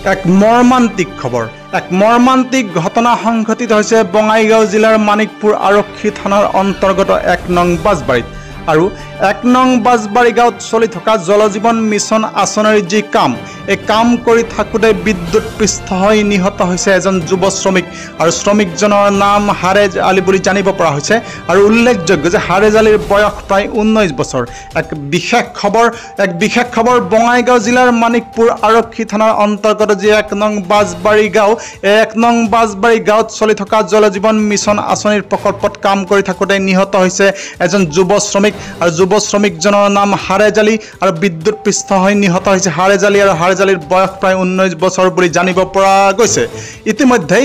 এক মৰ্মান্তিক ঘটনা সংঘটিত হৈছে বঙাইগাঁও জিলাৰ মানিকপুৰ আৰক্ষী থানাৰ অন্তৰ্গত ১ নং বাজবাৰীত আৰু ১ নং বাজবাৰী গাঁৱত চলি থকা জল জীৱন মিছন আঁচনিৰ যি এই কাম কৰি থাকোঁতে বিদ্যুৎ পৃষ্ঠ হৈ নিহত হৈছে এজন যুৱ শ্ৰমিক আৰু শ্ৰমিকজনৰ নাম হাৰেজ আলী বুলি জানিব পৰা হৈছে আৰু উল্লেখযোগ্য যে হাৰেজ আলীৰ বয়স প্ৰায় ১৯ বছৰ। এক বিশেষ খবৰ বঙাইগাঁও জিলাৰ মানিকপুৰ আৰক্ষী থানাৰ অন্তৰ্গত যি ১ নং বাজবাৰী গাঁও এই ১ নং বাজবাৰী গাঁৱত চলি থকা জল জীৱন মিছন আঁচনিৰ প্ৰকল্পত কাম কৰি থাকোঁতে নিহত হৈছে এজন যুৱ শ্ৰমিক আৰু যুৱ শ্ৰমিকজনৰ নাম হাৰেজ আলী আৰু বিদ্যুৎ পৃষ্ঠ হৈ নিহত হৈছে হাৰেজ আলী আৰু হাৰেজ আলীৰ বয়স প্ৰায় ১৯ বছৰ বুলি জানিব পৰা গৈছে। ইতিমধ্যে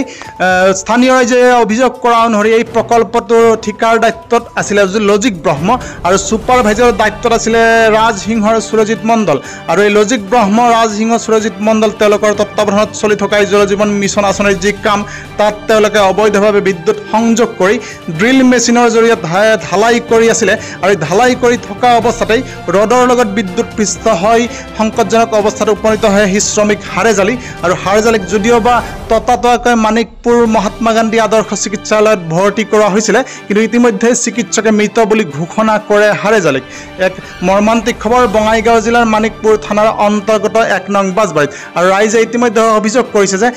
স্থানীয় ৰাইজে অভিযোগ কৰা অনুসৰি এই প্ৰকল্পটোৰ ঠিকাৰ দায়িত্বত আছিলে লজিক ব্ৰহ্ম আৰু ছুপাৰভাইজাৰৰ দায়িত্বত আছিলে ৰাজসিংহৰ সুৰজিৎ মণ্ডল আৰু এই লজিক ব্ৰহ্ম ৰাজসিংহ সুৰজিৎ মণ্ডল তেওঁলোকৰ তত্ত্বাৱধানত চলি থকা এই জল জীৱন মিছন আঁচনিৰ যি কাম তাত তেওঁলোকে অবৈধভাৱে বিদ্যুৎ সংযোগ কৰি ড্ৰিল মেচিনৰ জৰিয়তে ঢালাই কৰি আছিলে আৰু ঢালাই কৰি থকা অৱস্থাতেই ৰডৰ লগত বিদ্যুৎ পৃষ্ঠ হৈ সংকটজনক অৱস্থাত উপনীত হয় সেই শ্ৰমিক হাৰেজ আলী আৰু হাৰেজ আলীক যদিও বা ততাতয়াকৈ মানিকপুৰ মহাত্মা গান্ধী আদৰ্শ চিকিৎসালয়ত ভৰ্তি কৰোৱা হৈছিলে কিন্তু ইতিমধ্যে চিকিৎসকে মৃত বুলি ঘোষণা কৰে হাৰেজ আলীক। এক মৰ্মান্তিক খবৰ বঙাইগাঁও জিলাৰ মানিকপুৰ থানাৰ অন্তৰ্গত ১ নং বাজবাৰীত আৰু ৰাইজে ইতিমধ্যে অভিযোগ কৰিছে যে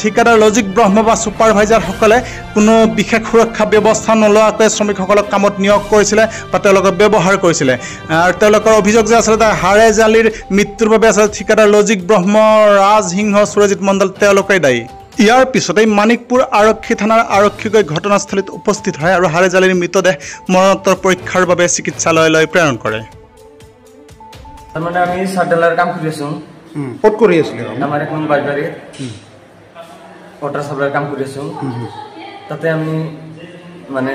ঠিকাদাৰ লজিক ব্ৰহ্ম বা ছুপাৰভাইজাৰসকলে কোনো বিশেষ সুৰক্ষা ব্যৱস্থা নলোৱাকৈ শ্ৰমিকসকলক কামত নিয়োগ কৰিছিলে বা তেওঁলোকক ব্যৱহাৰ কৰিছিলে আৰু তেওঁলোকৰ অভিযোগ যে আচলতে হাৰেজ আলীৰ মৃত্যুৰ বাবে আচলতে ঠিকাদাৰ লজিক ব্ৰহ্ম ৰাজসিংহ সুৰজিৎ মণ্ডল তেওঁলোকেই দায়ী। ইয়াৰ পিছতেই মানিকপুৰ আৰক্ষী থানাৰ আৰক্ষীগৈ ঘটনাস্থলীত উপস্থিত হয় আৰু হাৰেজ আলীৰ মৃতদেহ মৰণোত্তৰ পৰীক্ষাৰ বাবে চিকিৎসালয়লৈ প্ৰেৰণ কৰে। মানে আমি সাডলাৰ কাম কৰি আছো। ক'ত কৰি আছিলে? আমাৰ ১ নং বাজবাৰীত ওয়াটাৰ সাপ্লাই কাম কৰি আছো। তাতে আমি মানে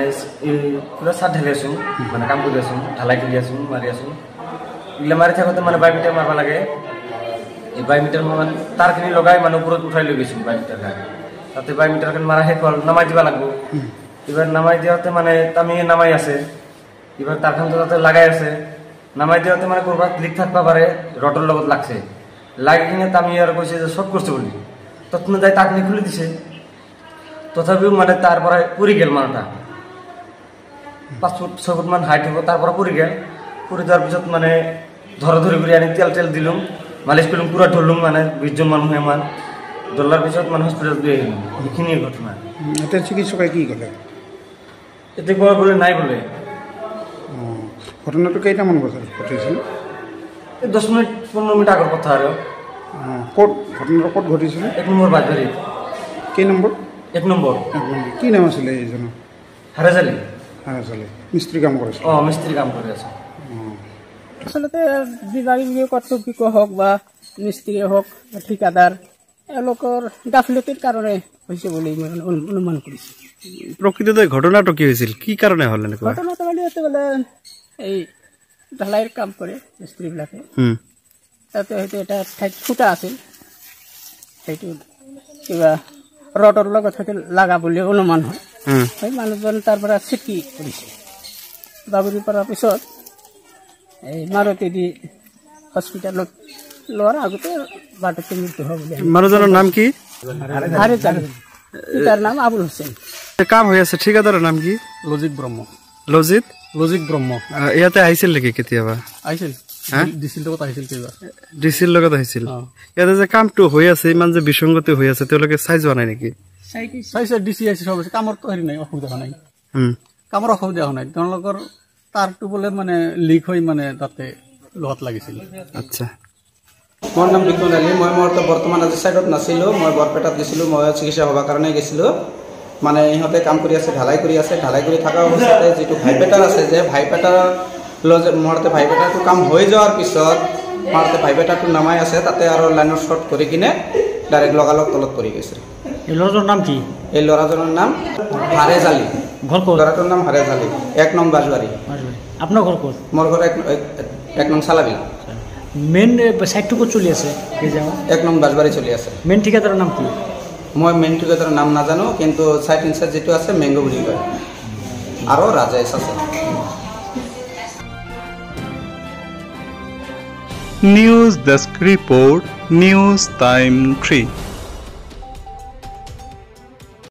পুৰা সাত ঢালি আছো, মানে কাম কৰি আছো, ঢালাই কৰি আছো, মাৰি আছো। এগুলা মাৰি থাকোঁতে মানে বাইমিটাৰ মাৰবা লাগে। এই বাইমিটাৰ মানে তাৰখিনি লগাই মানে ওপৰত উঠাই লৈ গৈছো বাইমিটাৰ গাড়ী। তাতে বাইমিটাৰখন মাৰা শেষ হ'ল, নামাই দিব লাগিব। এবার নামাই দিওঁতে মানে তামি নামাই আছে, এবার তারখান তো তাতে লাগাই আছে। নামাই দিওঁতে মানে ক'ৰবাত লিক থাকবা পাৰে, ৰডৰ লগত লাগছে। লাগি কিনে তামি আৰু কৈছে যে শৰ্ট কৰছে বলি, তৎক্ষণাৎ যাই তাকনি খুলি দিছে। তথাপিও মানে তাৰ পৰা পৰি গেল মানুহটা, ৫ ফুট ৬ ফুট মান হাইট হ'ব, তাৰ পৰা পৰি গেল। পৰি যোৱাৰ পিছত মানে ধৰি কৰি আনি তেল দিলোঁ, মালিচ কৰিলোঁ, পুৰা ধৰলোঁ মানে ২০ জন মানুহে আমাৰ ধৰাৰ পিছত মানে হস্পিটেলত লৈ আহিলোঁ। সেইখিনিয়ে ঘটনা। এতিয়া চিকিৎসকে কি ক'লে? এতিয়া কোৱা বোলে নাই বোলে। ঘটনাটো কেইটামান বজাত ঘটিছিল? ১০ মিনিট ১৫ মিনিট আগৰ কথা আৰু। ক'ত ঘটনাটো ক'ত ঘটিছিল? ১ নম্বৰ বাজবাৰীত। কেই নম্বৰ? ১ নম্বৰ। কি নাম আছিলে এইজনৰ? হাৰেজ আলী। হাৰেজ আলী মিস্ত্ৰী কাম কৰিছে? মিস্ত্ৰী কাম কৰি আছে। আচলতে বিভাগীয় কৰ্তৃপক্ষ হওক বা মিস্ত্ৰীয়ে হওক বা ঠিকাদাৰ এওঁলোকৰ গাফিলতিৰ কাৰণে হৈছে বুলি মই অনুমান কৰিছোঁ। প্ৰকৃততে ঘটনাটো কি হৈছিল, কি কাৰণে হ'ল এনেকুৱা? ঘটনাটো মানে বোলে এই ঢালাইৰ কাম কৰে মিস্ত্ৰীবিলাকে, তাতে হয়তো এটা ঠাইত ফুটা আছিল, সেইটো কিবা ৰডৰ লগত হয়তো লাগা বুলি অনুমান হয়। সেই মানুহজন তাৰ পৰা চিটি কৰিছে, বাগৰি পৰাৰ পিছত এই মাৰুতি দি হস্পিটেলত লোৱাৰ আগতে বাটতে মৃত্যু হয় বুলি। মানুহজনৰ নাম কি? হাৰেজ আলী, তাৰ নাম আবুল হুছেইন। কাম হৈ আছে, ঠিকাদাৰৰ নাম কি? লজিক ব্ৰহ্ম। লজিক ব্ৰহ্ম ইয়াতে আহিছিল নেকি কেতিয়াবা? আহিছিল, ডিচিৰ লগত আহিছিল কেইবাৰ। ডিচিৰ লগত আহিছিল। ইয়াতে যে কামটো হৈ আছে, ইমান যে বিসংগতি হৈ আছে, তেওঁলোকে চাই যোৱা নাই নেকি? চাইছে, ডিচি আহিছে, চব আছে। কামৰ হেৰি নাই, অসুবিধা হোৱা নাই, কামৰ অসুবিধা হোৱা নাই। তেওঁলোকৰ তাৰটো বলে মানে লিক হৈ মানে তাতে লগত লাগিছিল। আচ্ছা, মোৰ নাম বিক্ৰম আলী। মই বৰ্তমান আজি চাইডত নাছিলোঁ, মই বৰপেটাত গৈছিলোঁ, মই চিকিৎসা হ'বৰ কাৰণে গৈছিলোঁ। মানে ইহঁতে কাম কৰি আছে, ঢালাই কৰি আছে। ঢালাই কৰি থকা অৱস্থাতে যিটো ভাইব্ৰেটাৰ আছে, যে ভাইব্ৰেটাৰ মৰতে ভাইব্ৰেটাৰটো কাম হৈ যোৱাৰ পিছত মাৰতে ভাইব্ৰেটাৰটো নামাই আছে, তাতে আৰু লাইনৰ শ্বৰ্ট কৰি কিনে ডাইৰেক্ট লগালগ তলত পৰি গৈছে। এই ল'ৰাজনৰ নাম কি? এই ল'ৰাজনৰ নাম হাৰেজ আলী। ঘৰ ক'ত? ল'ৰাটোৰ নাম হাৰেজ আলী, ১ নং বাজবাৰী। আপোনাৰ ঘৰ ক'ত? মোৰ ঘৰ ১ নং চালাবিল। মেইন চাইটটো ক'ত চলি আছে? ১ নং বাজবাৰী চলি আছে। মেইন ঠিকাদাৰৰ নাম কি? মই মেইন ঠিকাদাৰৰ নাম নাজানো, কিন্তু চাইট ইনচাৰ্জ যিটো আছে মেংগো বুলি কয়, আৰু ৰাজেশ আছে। News desk report news time 3।